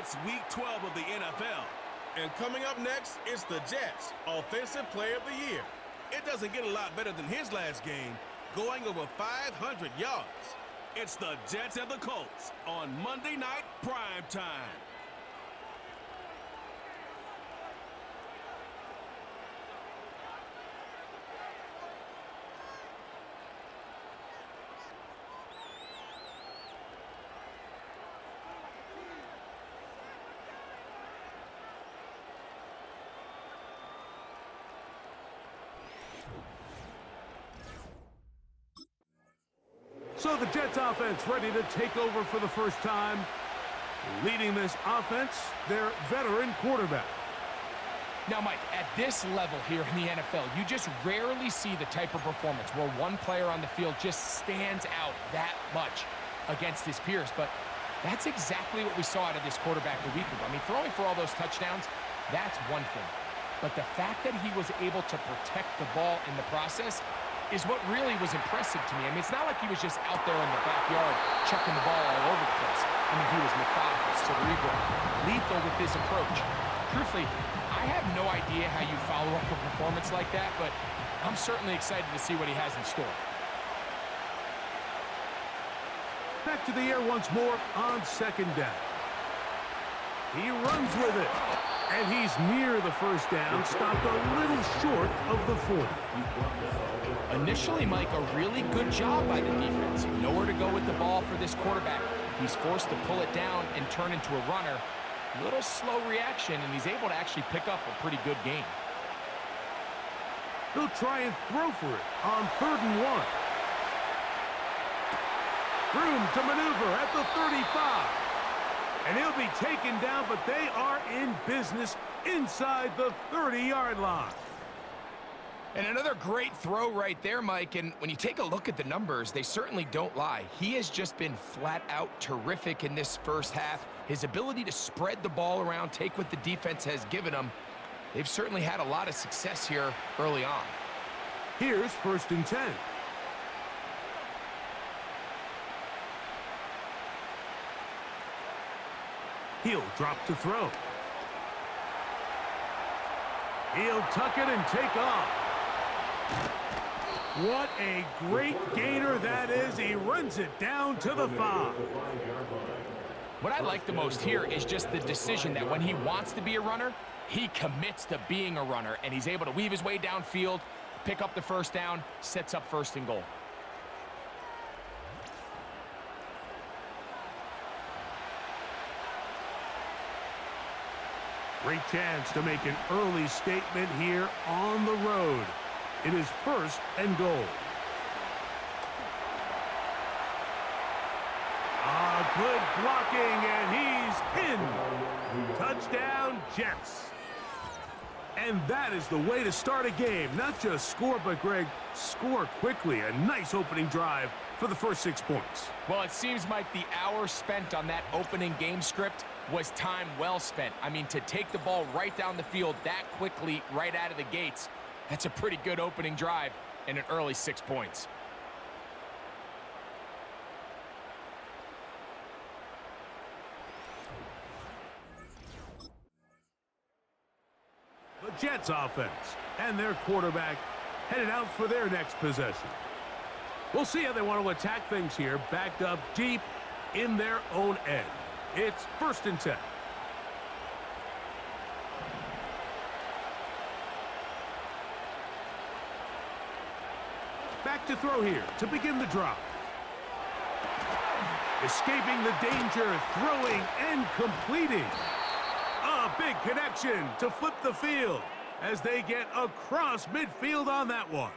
It's Week 12 of the NFL. And coming up next, it's the Jets' Offensive Player of the Year. It doesn't get a lot better than his last game, going over 500 yards. It's the Jets and the Colts on Monday Night Prime Time. So the Jets offense ready to take over for the first time. Leading this offense, their veteran quarterback. Now, Mike, at this level here in the NFL, you just rarely see the type of performance where one player on the field just stands out that much against his peers. But that's exactly what we saw out of this quarterback a week ago. I mean, throwing for all those touchdowns, that's one thing. But the fact that he was able to protect the ball in the process is what really was impressive to me. I mean, it's not like he was just out there in the backyard chucking the ball all over the place. I mean, he was methodical, cerebral, lethal with his approach. Truthfully, I have no idea how you follow up a performance like that, but I'm certainly excited to see what he has in store. Back to the air once more on second down. He runs with it. And he's near the first down, stopped a little short of the 40. Initially, Mike, a really good job by the defense. Nowhere to go with the ball for this quarterback. He's forced to pull it down and turn into a runner. A little slow reaction, and he's able to actually pick up a pretty good gain. He'll try and throw for it on 3rd and 1. Room to maneuver at the 35. And he'll be taken down, but they are in business inside the 30-yard line. And another great throw right there, Mike. And when you take a look at the numbers, they certainly don't lie. He has just been flat out terrific in this first half. His ability to spread the ball around, take what the defense has given him, they've certainly had a lot of success here early on. Here's 1st and 10. He'll drop to throw. He'll tuck it and take off. What a great gainer that is. He runs it down to the 5. What I like the most here is just the decision that when he wants to be a runner, he commits to being a runner, and he's able to weave his way downfield, pick up the first down, sets up 1st and goal. Great chance to make an early statement here on the road. It is 1st and goal. Good blocking, and he's in. Touchdown, Jets. And that is the way to start a game. Not just score, but, Greg, score quickly. A nice opening drive for the first 6 points. Well, it seems like the hour spent on that opening game script was time well spent. I mean, to take the ball right down the field that quickly, right out of the gates, that's a pretty good opening drive and an early 6 points. The Jets offense and their quarterback headed out for their next possession. We'll see how they want to attack things here, backed up deep in their own end. It's 1st and 10. Back to throw here to begin the drive. Escaping the danger, throwing and completing. A big connection to flip the field as they get across midfield on that one.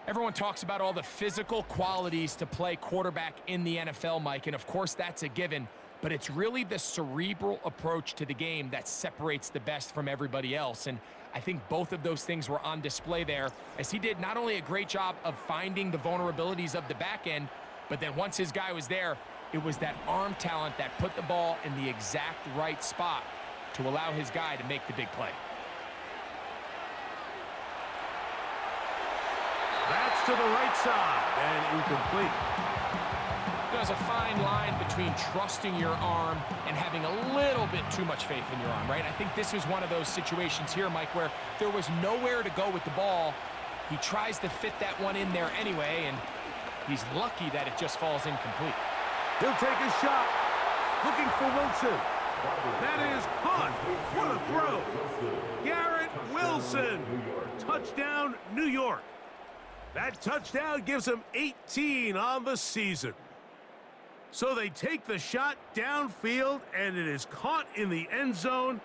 Everyone talks about all the physical qualities to play quarterback in the NFL, Mike, and of course that's a given, but it's really the cerebral approach to the game that separates the best from everybody else, and I think both of those things were on display there, as he did not only a great job of finding the vulnerabilities of the back end, but then once his guy was there, it was that arm talent that put the ball in the exact right spot to allow his guy to make the big play. That's to the right side and incomplete. there's a fine line between trusting your arm and having a little bit too much faith in your arm, right? I think this is one of those situations here, Mike, where there was nowhere to go with the ball. He tries to fit that one in there anyway, and he's lucky that it just falls incomplete. He'll take a shot. Looking for Wilson. That is caught. What a throw. Garrett Wilson. Touchdown, New York. That touchdown gives him 18 on the season. So they take the shot downfield, and it is caught in the end zone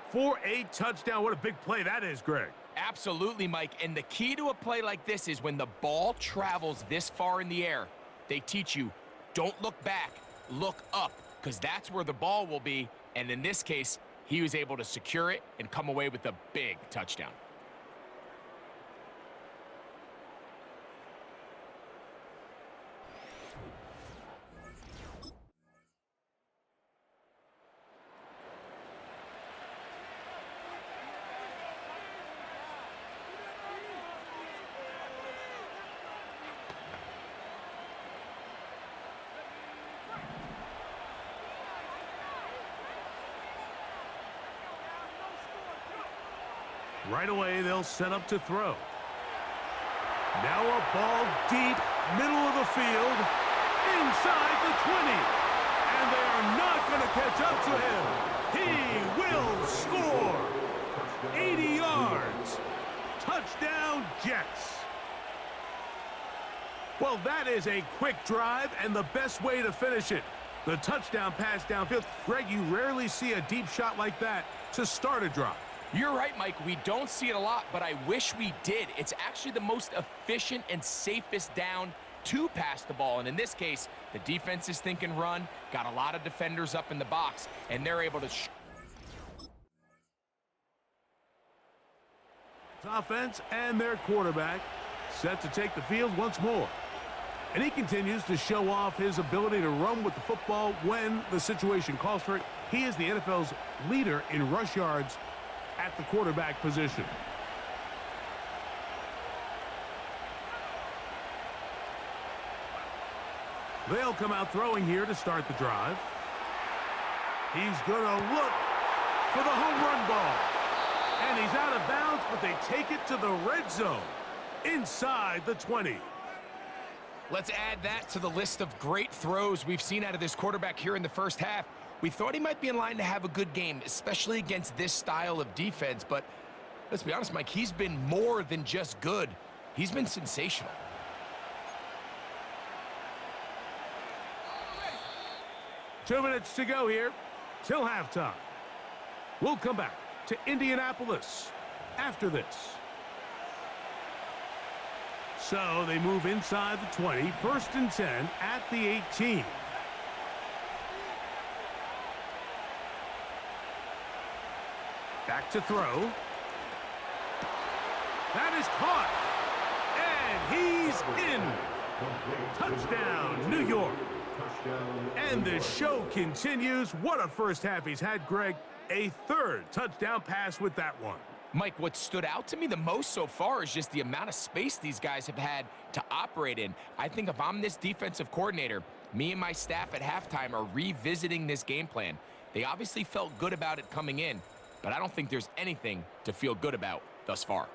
for a touchdown. What a big play that is, Greg. Absolutely, Mike. And the key to a play like this is when the ball travels this far in the air, they teach you, don't look back, look up, because that's where the ball will be. And in this case, he was able to secure it and come away with a big touchdown. Right away, they'll set up to throw. Now a ball deep, middle of the field, inside the 20. And they are not going to catch up to him. He will score. 80 yards. Touchdown, Jets. Well, that is a quick drive and the best way to finish it. The touchdown pass downfield. Greg, you rarely see a deep shot like that to start a drive. You're right, Mike. We don't see it a lot, but I wish we did. It's actually the most efficient and safest down to pass the ball. And in this case, the defense is thinking run, got a lot of defenders up in the box, and they're able to... Offense and their quarterback set to take the field once more. And he continues to show off his ability to run with the football when the situation calls for it. He is the NFL's leader in rush yards at the quarterback position. They'll come out throwing here to start the drive. He's going to look for the home run ball. And he's out of bounds, but they take it to the red zone inside the 20. Let's add that to the list of great throws we've seen out of this quarterback here in the first half. We thought he might be in line to have a good game, especially against this style of defense. But let's be honest, Mike, he's been more than just good. He's been sensational. Two minutes to go here till halftime. We'll come back to Indianapolis after this. So they move inside the 20, 1st and 10 at the 18. Back to throw. That is caught. And he's in. Touchdown, New York. And the show continues. What a first half he's had, Greg. A third touchdown pass with that one. Mike, what stood out to me the most so far is just the amount of space these guys have had to operate in. I think if I'm this defensive coordinator, me and my staff at halftime are revisiting this game plan. They obviously felt good about it coming in, but I don't think there's anything to feel good about thus far.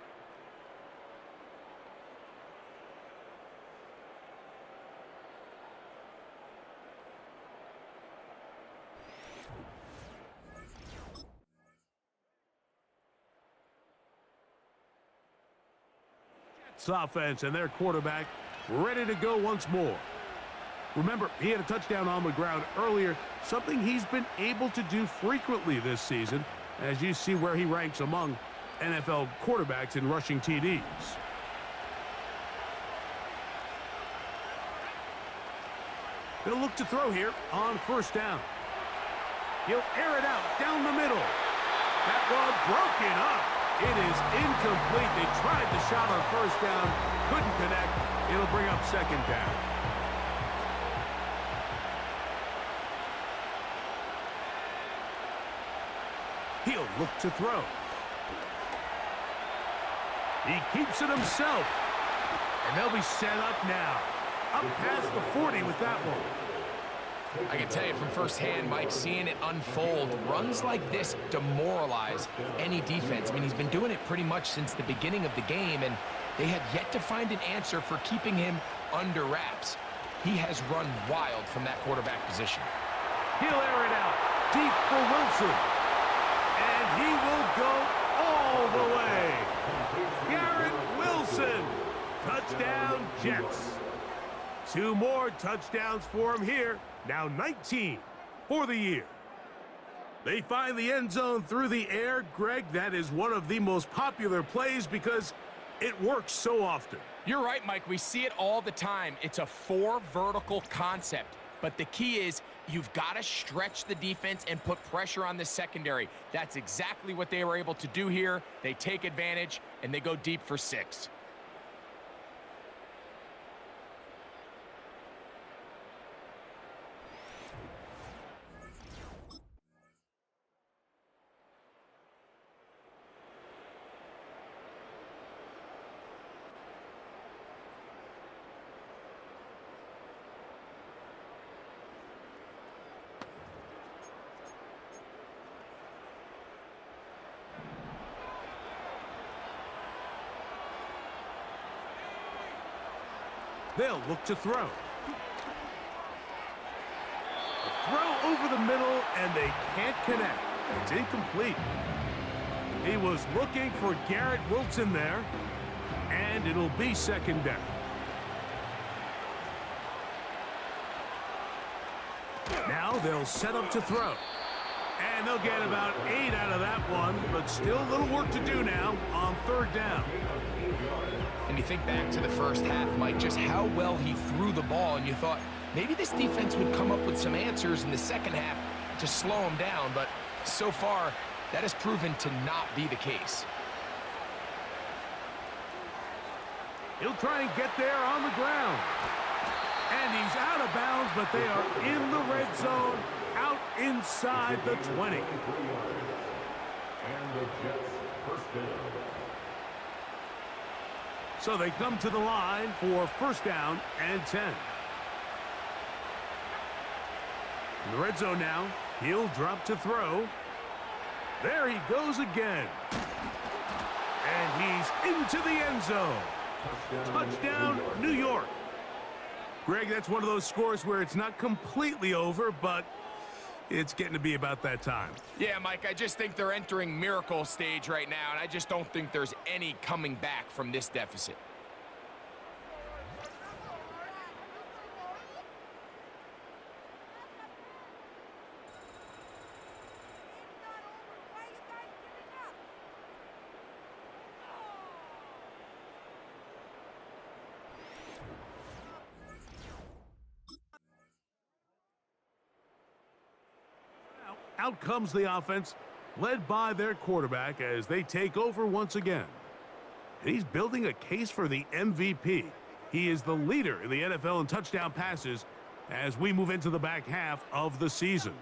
Offense and their quarterback ready to go once more. Remember, he had a touchdown on the ground earlier, something he's been able to do frequently this season, as you see where he ranks among NFL quarterbacks in rushing TDs. They'll look to throw here on 1st down. He'll air it out down the middle. That one broken up. It is incomplete. They tried the shot on 1st down, couldn't connect. It'll bring up 2nd down. He'll look to throw. He keeps it himself. And they'll be set up now. Up past the 40 with that one. I can tell you from firsthand, Mike, seeing it unfold, runs like this demoralize any defense. I mean, he's been doing it pretty much since the beginning of the game, and they have yet to find an answer for keeping him under wraps. He has run wild from that quarterback position. He'll air it out deep for Wilson. And he will go all the way. Garrett Wilson. Touchdown, Jets. 2 more touchdowns for him here. Now 19 for the year. They find the end zone through the air. Greg, that is one of the most popular plays because it works so often. You're right, Mike. We see it all the time. It's a 4 vertical concept. But the key is you've got to stretch the defense and put pressure on the secondary. That's exactly what they were able to do here. They take advantage, and they go deep for 6. They'll look to throw. A throw over the middle, and they can't connect. It's incomplete. He was looking for Garrett Wilson there, and it'll be second down. Now they'll set up to throw. And they'll get about 8 out of that one, but still a little work to do now on 3rd down. And you think back to the first half, Mike, just how well he threw the ball, and you thought maybe this defense would come up with some answers in the second half to slow him down, but so far, that has proven to not be the case. He'll try and get there on the ground. And he's out of bounds, but they are in the red zone, out inside the 20. And the Jets first down. So they come to the line for 1st down and 10. In the red zone now, he'll drop to throw. There he goes again. And he's into the end zone. Touchdown, New York. Greg, that's one of those scores where it's not completely over, but it's getting to be about that time. Yeah, Mike, I just think they're entering miracle stage right now, and I just don't think there's any coming back from this deficit. Out comes the offense, led by their quarterback as they take over once again. And he's building a case for the MVP. He is the leader in the NFL in touchdown passes as we move into the back half of the season.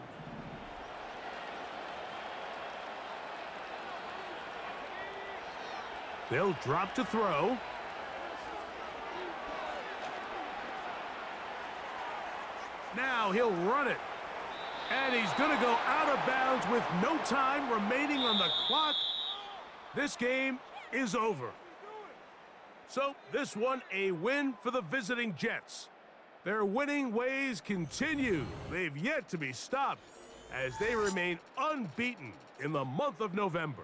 They'll drop to throw. Now he'll run it. And he's going to go out of bounds with no time remaining on the clock. This game is over. So this one a win for the visiting Jets. Their winning ways continue. They've yet to be stopped as they remain unbeaten in the month of November.